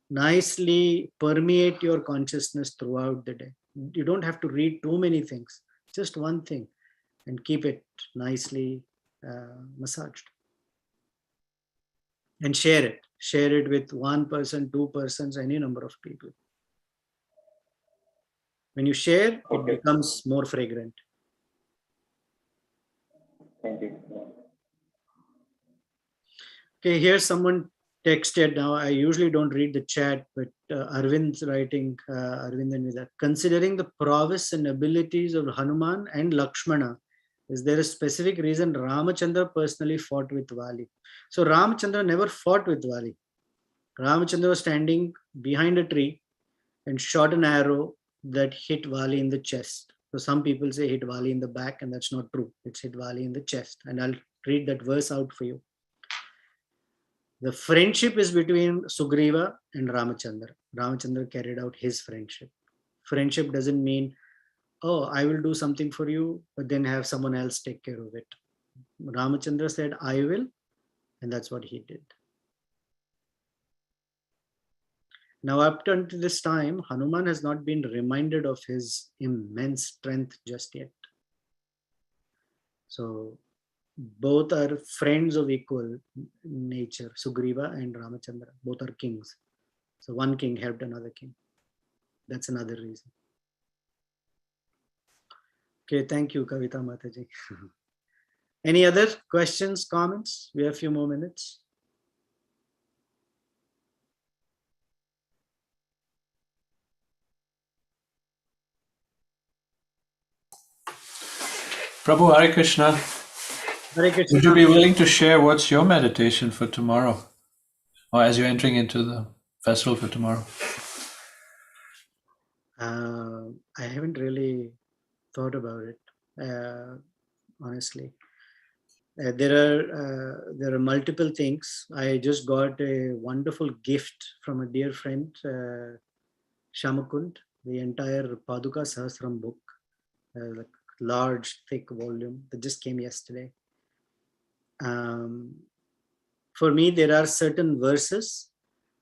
nicely permeate your consciousness throughout the day. You don't have to read too many things, just one thing, and keep it nicely massaged. And share it with one person, two persons, any number of people. When you share, it becomes more fragrant. Thank you. Okay, here's someone texted now. I usually don't read the chat, but Arvind's writing, Arvind and Vida, considering the prowess and abilities of Hanuman and Lakshmana, is there a specific reason Ramachandra personally fought with Vali? So Ramachandra never fought with Vali. Ramachandra was standing behind a tree and shot an arrow that hit Vali in the chest. So some people say hit Vali in the back, and that's not true. It's hit Vali in the chest. And I'll read that verse out for you. The friendship is between Sugriva and Ramachandra. Ramachandra carried out his friendship. Friendship doesn't mean, oh, I will do something for you, but then have someone else take care of it. Ramachandra said, I will, and that's what he did. Now, up to this time, Hanuman has not been reminded of his immense strength just yet. So, both are friends of equal nature, Sugriva and Ramachandra. Both are kings. So, one king helped another king. That's another reason. Okay, thank you, Kavita Mataji. Any other questions, comments? We have a few more minutes. Prabhu, Hare Krishna. Hare Krishna. Would you be willing to share what's your meditation for tomorrow? Or as you're entering into the festival for tomorrow? I haven't really thought about it, honestly. There are multiple things. I just got a wonderful gift from a dear friend, Shamakund, the entire Paduka Sahasram book, like large, thick volume that just came yesterday. For me, there are certain verses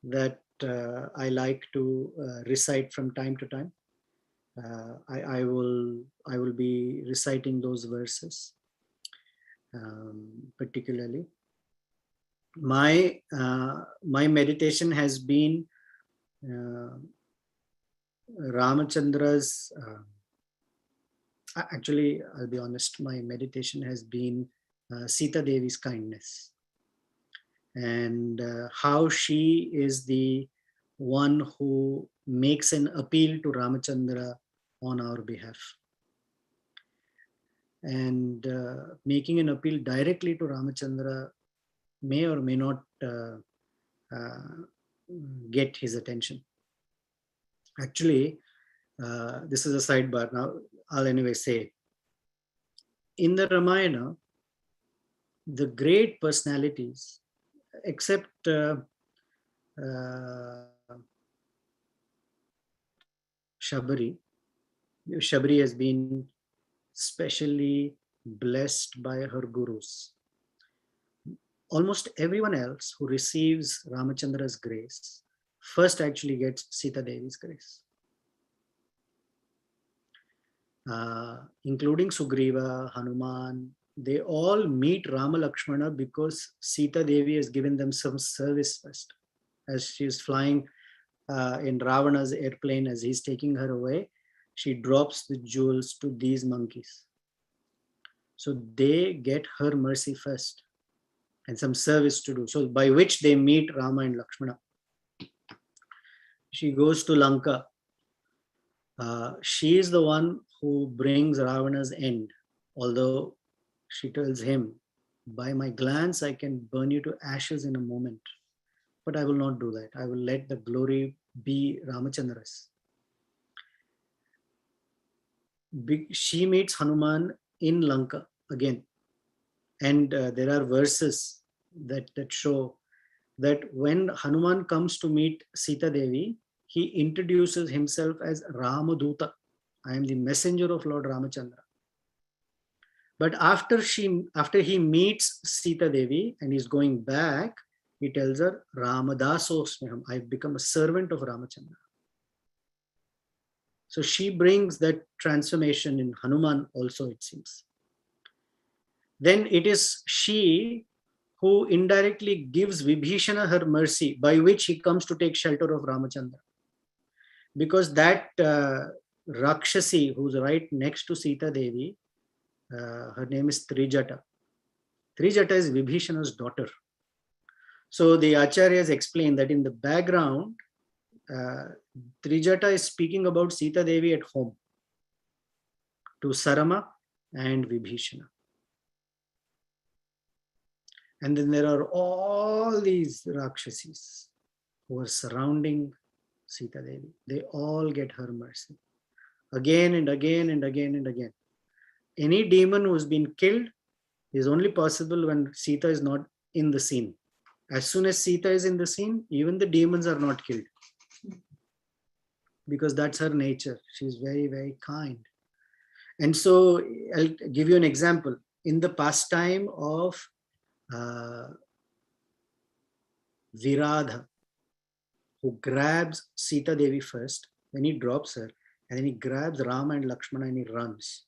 that I like to recite from time to time. I will be reciting those verses particularly. My meditation has been Ramachandra's. Actually, I'll be honest. My meditation has been Sita Devi's kindness, and how she is the one who makes an appeal to Ramachandra on our behalf. And making an appeal directly to Ramachandra may or may not get his attention. Actually, this is a sidebar. Now, I'll anyway say, in the Ramayana, the great personalities, except Shabari has been specially blessed by her gurus. Almost everyone else who receives Ramachandra's grace first actually gets Sita Devi's grace. Including Sugriva, Hanuman, they all meet Rama Lakshmana because Sita Devi has given them some service first. As she is flying in Ravana's airplane, as he's taking her away, she drops the jewels to these monkeys. So they get her mercy first and some service to do. So by which they meet Rama and Lakshmana. She goes to Lanka. She is the one who brings Ravana's end. Although she tells him, by my glance, I can burn you to ashes in a moment. But I will not do that. I will let the glory be Ramachandra's. She meets Hanuman in Lanka again. And there are verses that show that when Hanuman comes to meet Sita Devi, he introduces himself as Ramaduta. I am the messenger of Lord Ramachandra. But after he meets Sita Devi and is going back, he tells her, Ramadasosmiham, I've become a servant of Ramachandra. So she brings that transformation in Hanuman also, it seems. Then it is she who indirectly gives Vibhishana her mercy, by which he comes to take shelter of Ramachandra. Because that Rakshasi who's right next to Sita Devi, her name is Trijata. Trijata is Vibhishana's daughter. So the Acharyas explain that in the background, Trijata is speaking about Sita Devi at home to Sarama and Vibhishana. And then there are all these Rakshasis who are surrounding Sita Devi. They all get her mercy. Again and again and again and again. Any demon who has been killed is only possible when Sita is not in the scene. As soon as Sita is in the scene, even the demons are not killed. Because that's her nature. She's very, very kind. And so I'll give you an example. In the pastime of Viradha, who grabs Sita Devi first, then he drops her, and then he grabs Rama and Lakshmana and he runs.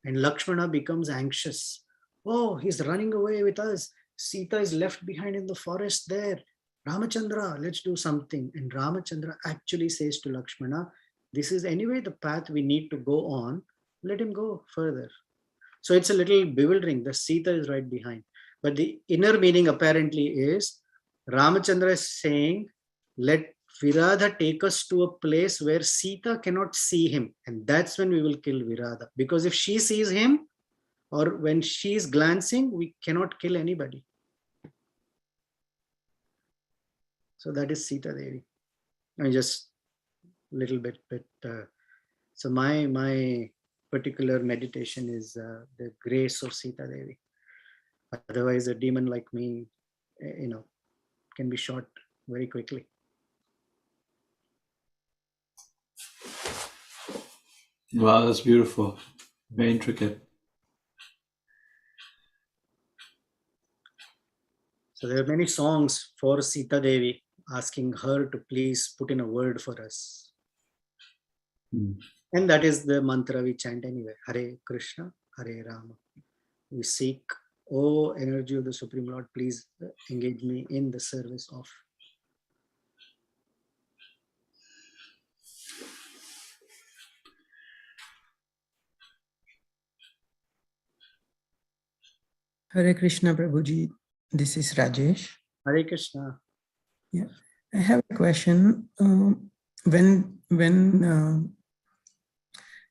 And Lakshmana becomes anxious. Oh, he's running away with us. Sita is left behind in the forest there. Ramachandra, let's do something. And Ramachandra actually says to Lakshmana, this is anyway the path we need to go on. Let him go further. So it's a little bewildering. The Sita is right behind. But the inner meaning apparently is Ramachandra is saying, let Viradha take us to a place where Sita cannot see him. And that's when we will kill Viradha. Because if she sees him, or when she is glancing, we cannot kill anybody. So that is Sita Devi. I mean, just a little bit. So my particular meditation is the grace of Sita Devi. Otherwise, a demon like me, can be shot very quickly. Wow, that's beautiful. Very intricate. So there are many songs for Sita Devi asking her to please put in a word for us. And that is the mantra we chant anyway. Hare Krishna, Hare Rama. We seek, oh energy of the Supreme Lord, please engage me in the service of. Hare Krishna Prabhuji, this is Rajesh. Hare Krishna. Yeah, I have a question. When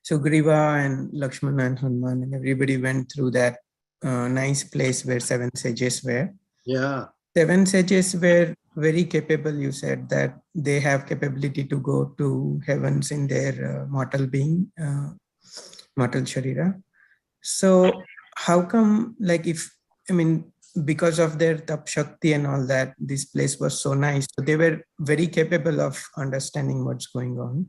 Sugriva and Lakshmana and Hanuman and everybody went through that nice place where 7 sages were. Yeah. 7 sages were very capable. You said that they have capability to go to heavens in their mortal being, mortal Sharira. So how come, because of their tap shakti and all that, this place was so nice. So they were very capable of understanding what's going on.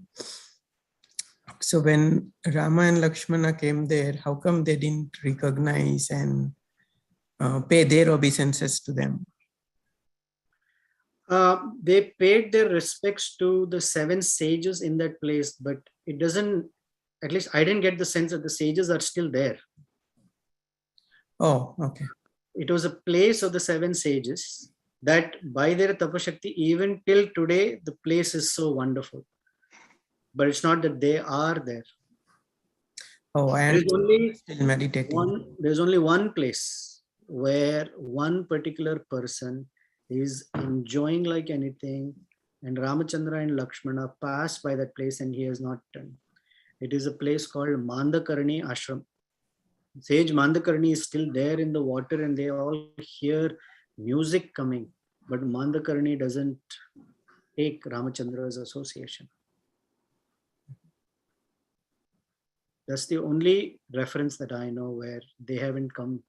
So when Rama and Lakshmana came there, how come they didn't recognize and pay their obeisances to them? They paid their respects to the 7 sages in that place, but it doesn't, at least I didn't get the sense that the sages are still there. Oh, okay. It was a place of the 7 sages that by their tapashakti, even till today, the place is so wonderful. But it's not that they are there. Oh, and still meditating. There's only one place where one particular person is enjoying like anything, and Ramachandra and Lakshmana pass by that place and he has not turned. It is a place called Mandakarani Ashram. Sage Mandakarani is still there in the water and they all hear music coming, but Mandakarani doesn't take Ramachandra's association. That's the only reference that I know where they haven't come.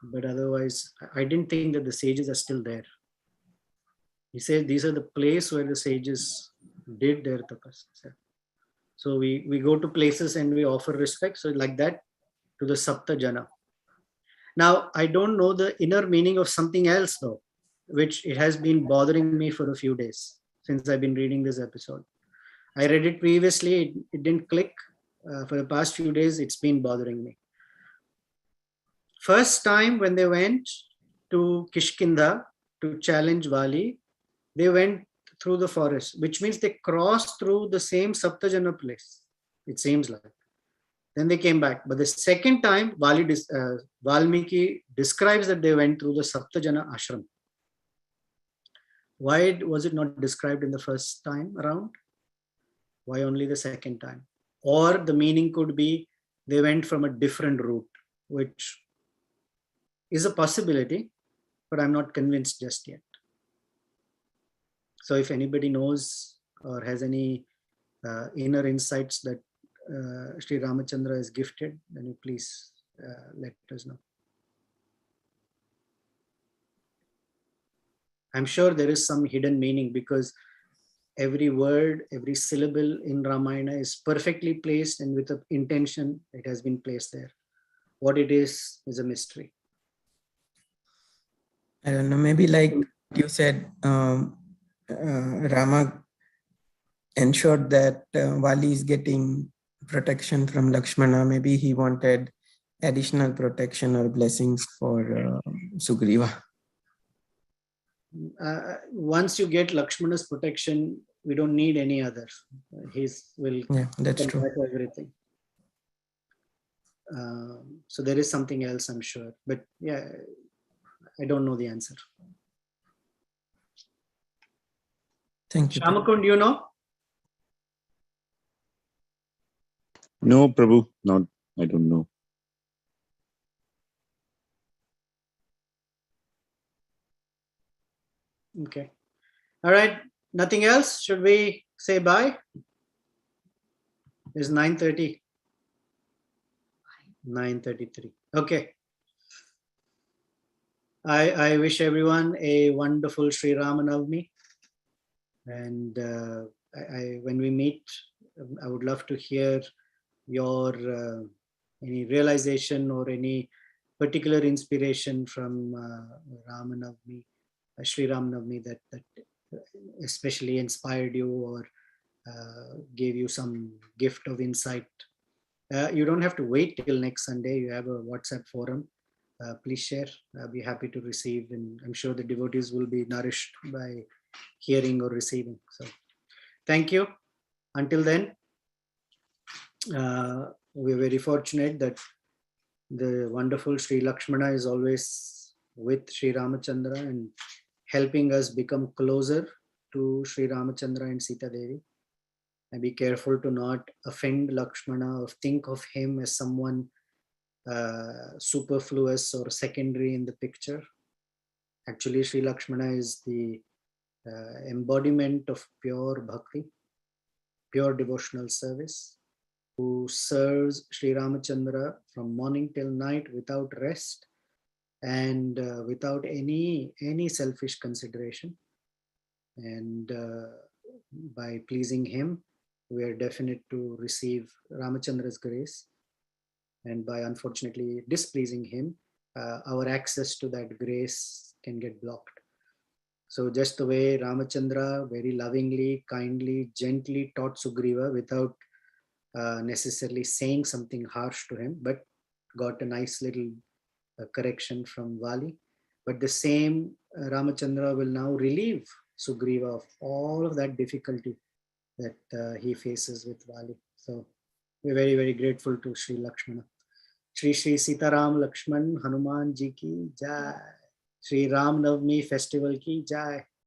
But otherwise, I didn't think that the sages are still there. He said these are the place where the sages did their tapasya. So we go to places and we offer respect. So like that to the Sapta Jana. Now, I don't know the inner meaning of something else though, which it has been bothering me for a few days since I've been reading this episode. I read it previously, it didn't click. For the past few days, it's been bothering me. First time when they went to Kishkindha to challenge Vali, they went through the forest, which means they crossed through the same Saptajana place, it seems like. Then they came back. But the second time, Valmiki describes that they went through the Saptajana ashram. Why was it not described in the first time around? Why only the second time? Or the meaning could be they went from a different route, which is a possibility, but I'm not convinced just yet. So if anybody knows or has any inner insights that Sri Ramachandra is gifted, then you please let us know. I'm sure there is some hidden meaning because every word, every syllable in Ramayana is perfectly placed and with an intention it has been placed there. What it is a mystery. I don't know, maybe like you said, Rama ensured that Vali is getting protection from Lakshmana. Maybe he wanted additional protection or blessings for Sugriva. Once you get Lakshmana's protection, we don't need any other. Yeah, that's true. Everything. So there is something else, I'm sure. But yeah, I don't know the answer. Thank you. Shamakund, you know? No, Prabhu, not. I don't know. Okay. All right. Nothing else? Should we say bye? It's 9:30. 9:33. Okay. I wish everyone a wonderful Sri Ramanavami. And when we meet, I would love to hear your any realization or any particular inspiration from Ramanavami, Sri Ramanavami that especially inspired you or gave you some gift of insight. You don't have to wait till next Sunday. You have a WhatsApp forum. Please share. I'll be happy to receive, and I'm sure the devotees will be nourished by hearing or receiving. So thank you. Until then, we're very fortunate that the wonderful Sri Lakshmana is always with Sri Ramachandra and helping us become closer to Sri Ramachandra and Sita Devi. And be careful to not offend Lakshmana or think of him as someone superfluous or secondary in the picture. Actually, Sri Lakshmana is the embodiment of pure bhakti, pure devotional service, who serves Sri Ramachandra from morning till night without rest and without any selfish consideration. And by pleasing him, we are definite to receive Ramachandra's grace. And by unfortunately displeasing him, our access to that grace can get blocked. So just the way Ramachandra very lovingly, kindly, gently taught Sugriva without necessarily saying something harsh to him, but got a nice little correction from Vali. But the same Ramachandra will now relieve Sugriva of all of that difficulty that he faces with Vali. So we're very, very grateful to Sri Lakshmana. Shri Shri Sitaram Lakshman Hanuman Ji ki Jai. Shri Ram Navami Festival ki Jai.